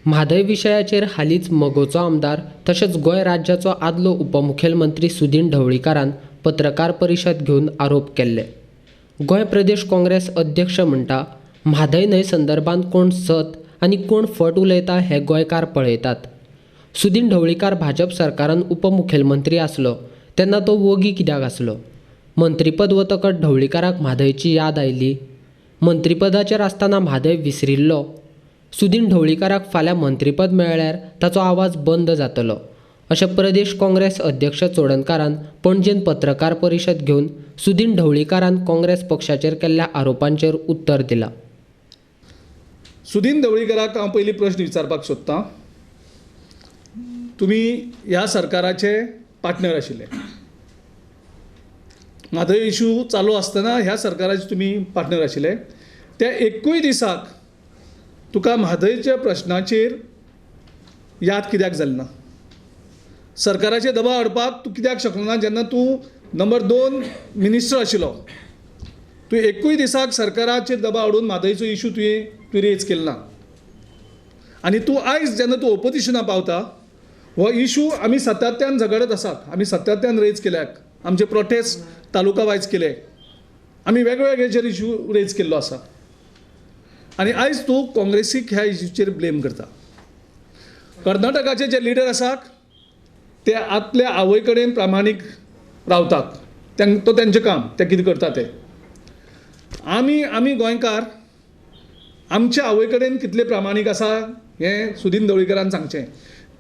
म्हादय विशयाचेर हालींच मगोचो आमदार तशेंच गोंय राज्याचो आदलो उपमुखेलमंत्री सुदीन ढवळीकारान पत्रकार परिशद घेवन आरोप केल्ले. गोंय प्रदेश काँग्रेस अध्यक्ष म्हणटा, म्हादय न्हंय संदर्भांत कोण सत आनी कोण फट उलयता हें गोंयकार पळयतात. सुदीन ढवळीकार भाजप सरकारान उपमुखेलमंत्री आसलो तेन्ना तो वोगी कित्याक आसलो? मंत्रीपद वतकच ढवळीकाराक म्हादयची याद आयली. मंत्रीपदाचेर आसतना म्हादय विसरिल्लो. सुदीन ढवळीकाराक फाल्यां मंत्रीपद मेळ्ळ्यार ताचो आवाज बंद जातलो, अशें प्रदेश काँग्रेस अध्यक्ष चोडणकारान पणजेन पत्रकार परिशद घेवन सुदीन ढवळीकारान काँग्रेस पक्षाचेर केल्ल्या आरोपांचेर उत्तर दिलां. सुदीन ढवळीकाराक हांव पयलीं प्रश्न विचारपाक सोदतां. तुमी ह्या सरकाराचे पार्टनर आशिल्ले. म्हादय इशू चालू आसतना ह्या सरकाराचे तुमी पार्टनर आशिल्ले. त्या एकूय दिसाक तुका म्हादयच्या प्रश्नाचेर याद कित्याक जाली ना? सरकाराचे दबाव हाडपाक तूं कित्याक शकलो ना? जेन्ना तूं नंबर 2 मिनिस्टर आशिल्लो, तूं एकूय दिसाक सरकाराचेर दबाव हाडून म्हादयचो इशू तुवें रेज केलो ना. आनी तूं आयज जेन्ना तूं ओपोजिशनाक पावता, हो इशू आमी सातत्यान झगडत आसात. आमी सातत्यान रेज केल्यात. आमचे प्रोटेस्ट तालुका वायज केले. आमी वेगवेगळ्याचेर इशू रेज केल्लो आसा. आनी आयज तूं काँग्रेसीक ह्या इशूचेर ब्लेम करता. कर्नाटकाचे जे लिडर आसात ते आपल्या आवय कडेन प्रामाणीक रावतात. तो तेंचें काम, ते कितें करता तें. आमी गोंयकार आमच्या आवय कडेन कितले प्रामाणीक आसा हें सुदीन ढवळीकारान सांगचें.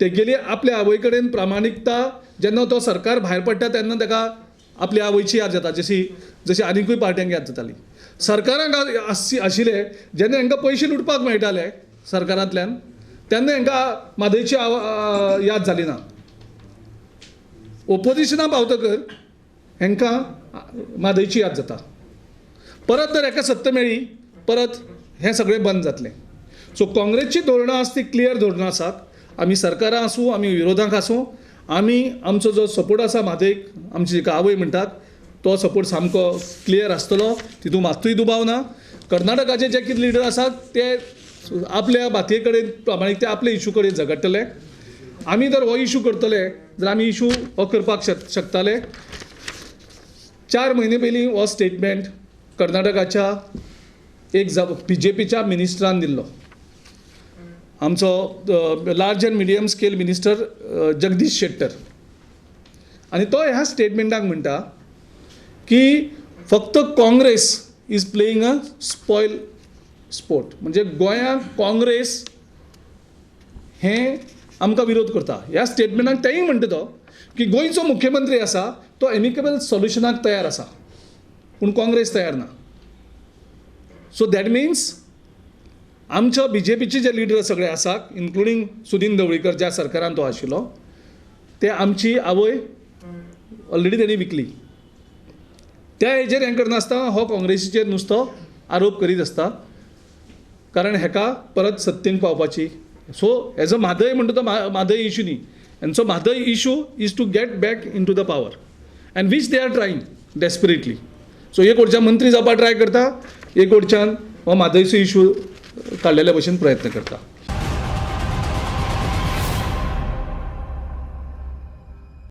तेगेली आपल्या आवय कडेन प्रामाणीकता जेन्ना तो सरकार भायर पडटा तेन्ना ताका आपल्या आवयची याद जाता, जशी आनिकूय पार्ट्यांक याद जाताली. सरकारांक आशिल्ले जेन्ना हांकां पयशे लुटपाक मेळटाले सरकारांतल्यान तेन्ना हांकां म्हादयची याद जाली ना. ओपोजिशनाक पावतकर हांकां म्हादयची याद जाता. परत जर हाका सत्ता मेळ्ळी परत हें सगळें बंद जातलें. सो काँग्रेसची धोरणां आसा ती क्लियर धोरणां आसात. आमी सरकारां आसूं, आमी विरोधाक आसूं, आमी आमचो जो सपोर्ट आसा म्हादयक, आमची जिका आवय म्हणटात, तो सपोर्ट सामको क्लियर आसतलो. तितून मात्तूय दुबाव ना. कर्नाटकाचे जे कितें लिडर आसात ते आपल्या बातये कडेन प्रामाणीक ते आपले इशू कडेन झगडटले. आमी जर हो इशू करतले जाल्यार आमी इशू हो करपाक शकताले. 4 म्हयने पयलीं हो स्टेटमेंट कर्नाटकाच्या एक BJPच्या मिनिस्टरान दिल्लो. आमचो large end medium scale minister Jagdish Shettar. आनी तो ह्या स्टेटमेंटाक म्हणटा की फक्त Congress is playing a spoil sport. म्हणजे गोंयांत काँग्रेस हें आमकां विरोध करता. ह्या स्टेटमेंटाक तेंय म्हणटा तो की गोंयचो मुख्यमंत्री आसा तो एमिकेबल सोल्युशनाक तयार आसा पूण काँग्रेस तयार ना. सो दॅट मिन्स आमच्या BJPचे जे लिडर सगळे आसात, इन्क्लुडींग सुदीन ढवळीकर ज्या सरकारान तो आशिल्लो, ते आमची आवय ऑलरेडी तेणी विकली. त्या हेजेर हें करनासतना हो काँग्रेसीचेर नुसतो आरोप करीत आसता, कारण हेका परत सत्तेक पावपाची. सो हेजो म्हादय म्हणटा तो म्हादय इशू न्ही. हेंचो Mhadei issue is to get back in to the power and which they are trying desperately. So एक वटच्यान मंत्री जावपाक ट्राय करता, एक वटच्यान हो म्हादयचो इशू काडलेल्या भशेन प्रयत्न करता.